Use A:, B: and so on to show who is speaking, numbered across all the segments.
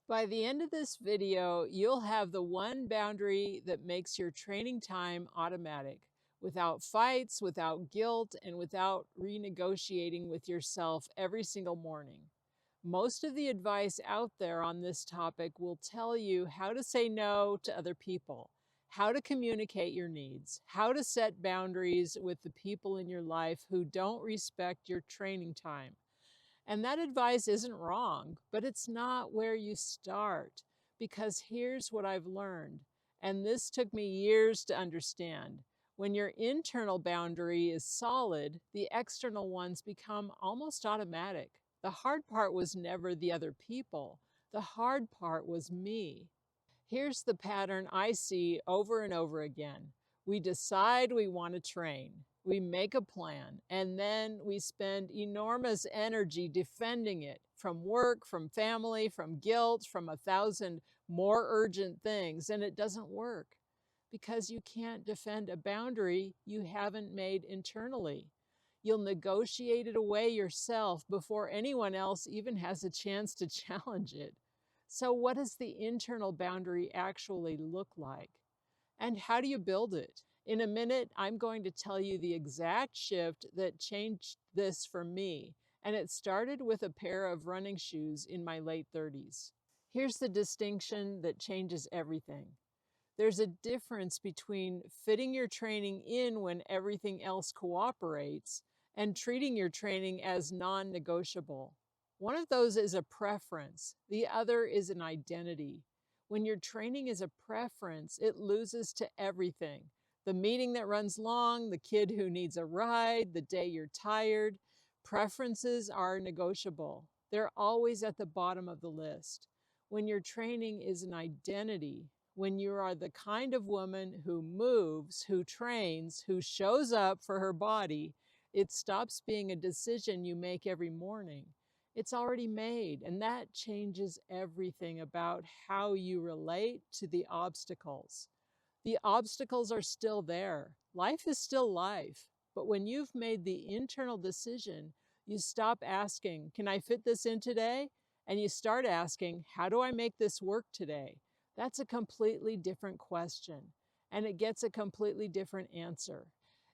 A: By the end of this video, you'll have the one boundary that makes your training time automatic, without fights, without guilt, and without renegotiating with yourself every single morning. Most of the advice out there on this topic will tell you how to say no to other people, how to communicate your needs, how to set boundaries with the people in your life who don't respect your training time. And that advice isn't wrong, but it's not where you start. Because here's what I've learned, and this took me years to understand. When your internal boundary is solid, the external ones become almost automatic. The hard part was never the other people. The hard part was me. Here's the pattern I see over and over again. We decide we want to train. We make a plan, and then we spend enormous energy defending it from work, from family, from guilt, from 1,000 more urgent things, and it doesn't work because you can't defend a boundary you haven't made internally. You'll negotiate it away yourself before anyone else even has a chance to challenge it. So what does the internal boundary actually look like? And how do you build it? In a minute, I'm going to tell you the exact shift that changed this for me, and it started with a pair of running shoes in my late 30s. Here's the distinction that changes everything. There's a difference between fitting your training in when everything else cooperates and treating your training as non-negotiable. One of those is a preference. The other is an identity. When your training is a preference, it loses to everything. The meeting that runs long, the kid who needs a ride, the day you're tired. Preferences are negotiable. They're always at the bottom of the list. When your training is an identity, when you are the kind of woman who moves, who trains, who shows up for her body, it stops being a decision you make every morning. It's already made, and that changes everything about how you relate to the obstacles. The obstacles are still there. Life is still life. But when you've made the internal decision, you stop asking, can I fit this in today? And you start asking, how do I make this work today? That's a completely different question, and it gets a completely different answer.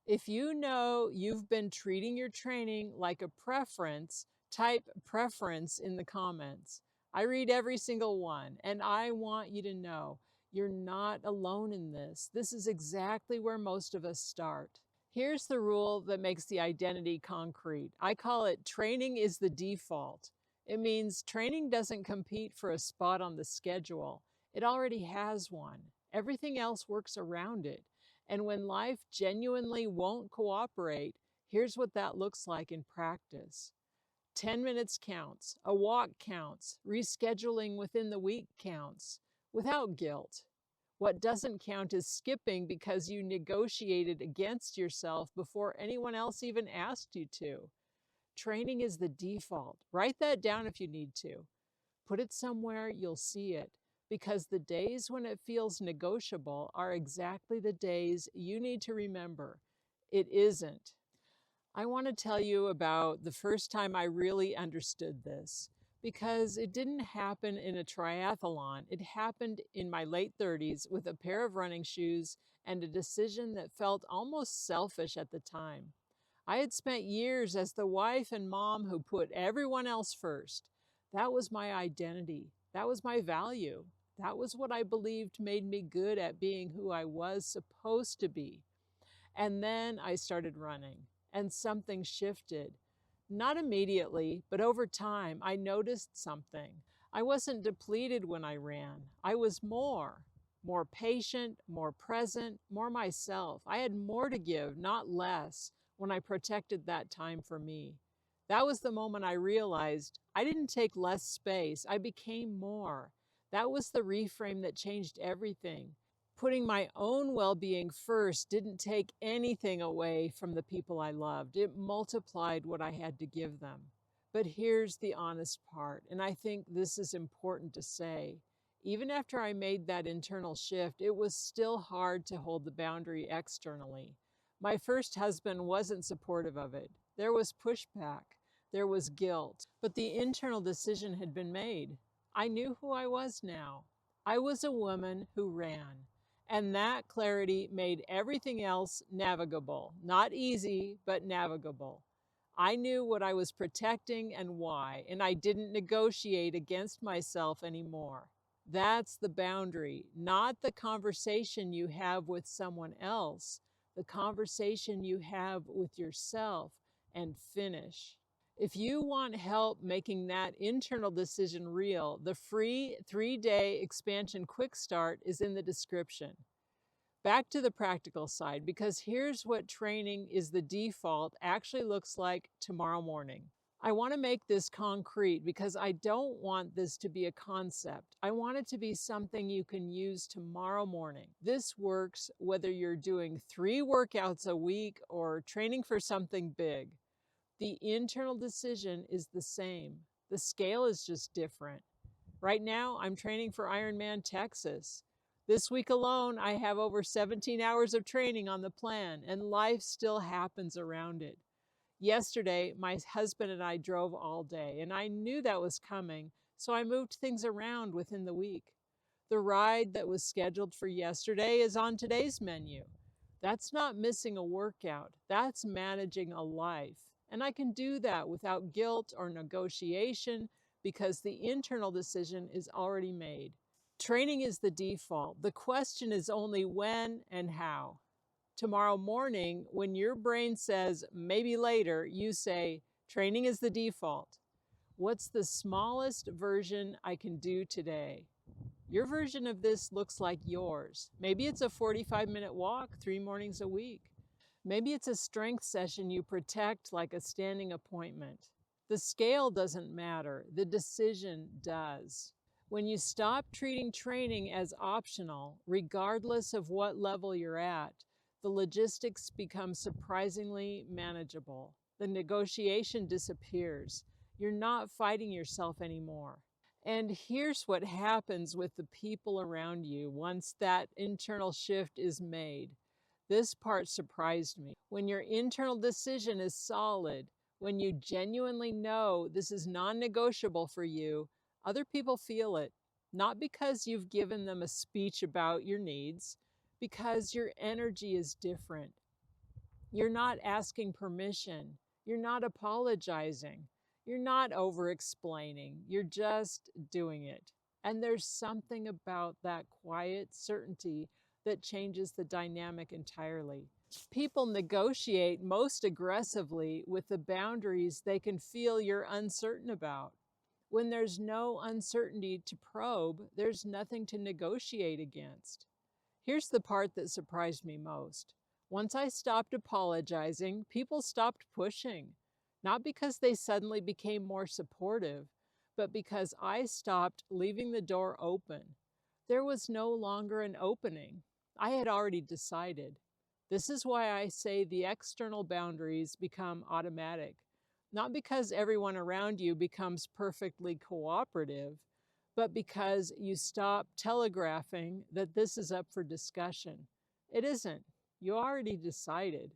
A: If you know you've been treating your training like a preference, type preference in the comments. I read every single one, and I want you to know you're not alone in this. This is exactly where most of us start. Here's the rule that makes the identity concrete. I call it training is the default. It means training doesn't compete for a spot on the schedule. It already has one. Everything else works around it. And when life genuinely won't cooperate, here's what that looks like in practice. 10 minutes counts, a walk counts, rescheduling within the week counts, without guilt. What doesn't count is skipping because you negotiated against yourself before anyone else even asked you to. Training is the default. Write that down if you need to. Put it somewhere you'll see it, because the days when it feels negotiable are exactly the days you need to remember. It isn't. I want to tell you about the first time I really understood this, because it didn't happen in a triathlon. It happened in my late 30s with a pair of running shoes and a decision that felt almost selfish at the time. I had spent years as the wife and mom who put everyone else first. That was my identity. That was my value. That was what I believed made me good at being who I was supposed to be. And then I started running, and something shifted. Not immediately, but over time, I noticed something. I wasn't depleted when I ran. I was more patient, more present, more myself. I had more to give, not less, when I protected that time for me. That was the moment I realized I didn't take less space. I became more. That was the reframe that changed everything. Putting my own well-being first didn't take anything away from the people I loved. It multiplied what I had to give them. But here's the honest part, and I think this is important to say. Even after I made that internal shift, it was still hard to hold the boundary externally. My first husband wasn't supportive of it. There was pushback. There was guilt. But the internal decision had been made. I knew who I was now. I was a woman who ran. And that clarity made everything else navigable. Not easy, but navigable. I knew what I was protecting and why, and I didn't negotiate against myself anymore. That's the boundary, not the conversation you have with someone else, the conversation you have with yourself, and finish. If you want help making that internal decision real, the free 3-day expansion quick start is in the description. Back to the practical side, because here's what training is the default actually looks like tomorrow morning. I want to make this concrete because I don't want this to be a concept. I want it to be something you can use tomorrow morning. This works whether you're doing 3 workouts a week or training for something big. The internal decision is the same. The scale is just different. Right now, I'm training for Ironman Texas. This week alone, I have over 17 hours of training on the plan, and life still happens around it. Yesterday, my husband and I drove all day, and I knew that was coming, so I moved things around within the week. The ride that was scheduled for yesterday is on today's menu. That's not missing a workout. That's managing a life. And I can do that without guilt or negotiation because the internal decision is already made. Training is the default. The question is only when and how. Tomorrow morning, when your brain says maybe later, you say, training is the default. What's the smallest version I can do today? Your version of this looks like yours. Maybe it's a 45-minute walk 3 mornings a week. Maybe it's a strength session you protect like a standing appointment. The scale doesn't matter, the decision does. When you stop treating training as optional, regardless of what level you're at, the logistics become surprisingly manageable. The negotiation disappears. You're not fighting yourself anymore. And here's what happens with the people around you once that internal shift is made. This part surprised me. When your internal decision is solid, when you genuinely know this is non-negotiable for you, other people feel it. Not because you've given them a speech about your needs, because your energy is different. You're not asking permission. You're not apologizing. You're not over-explaining. You're just doing it. And there's something about that quiet certainty that changes the dynamic entirely. People negotiate most aggressively with the boundaries they can feel you're uncertain about. When there's no uncertainty to probe, there's nothing to negotiate against. Here's the part that surprised me most. Once I stopped apologizing, people stopped pushing. Not because they suddenly became more supportive, but because I stopped leaving the door open. There was no longer an opening. I had already decided. This is why I say the external boundaries become automatic. Not because everyone around you becomes perfectly cooperative, but because you stop telegraphing that this is up for discussion. It isn't. You already decided.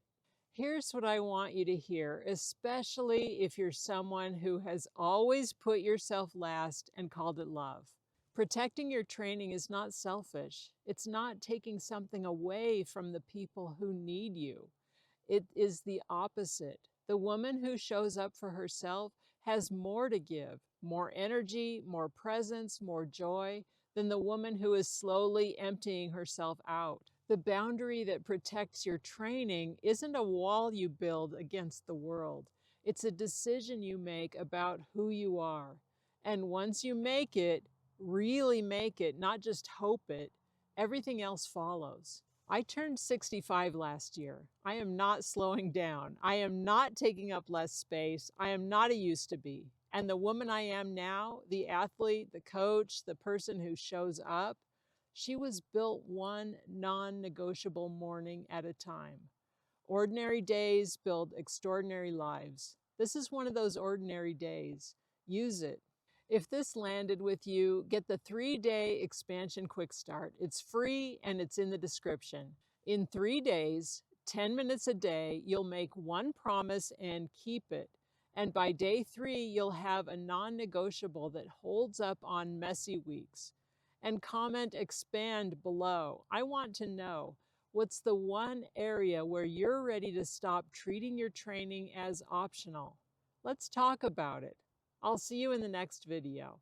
A: Here's what I want you to hear, especially if you're someone who has always put yourself last and called it love. Protecting your training is not selfish. It's not taking something away from the people who need you. It is the opposite. The woman who shows up for herself has more to give, more energy, more presence, more joy than the woman who is slowly emptying herself out. The boundary that protects your training isn't a wall you build against the world. It's a decision you make about who you are. And once you make it, really make it, not just hope it, everything else follows. I turned 65 last year. I am not slowing down. I am not taking up less space. I am not a used to be. And the woman I am now, the athlete, the coach, the person who shows up, she was built one non-negotiable morning at a time. Ordinary days build extraordinary lives. This is one of those ordinary days. Use it. If this landed with you, get the 3-day expansion quick start. It's free and it's in the description. In 3 days, 10 minutes a day, you'll make one promise and keep it. And by day 3, you'll have a non-negotiable that holds up on messy weeks. And comment expand below. I want to know, what's the one area where you're ready to stop treating your training as optional? Let's talk about it. I'll see you in the next video.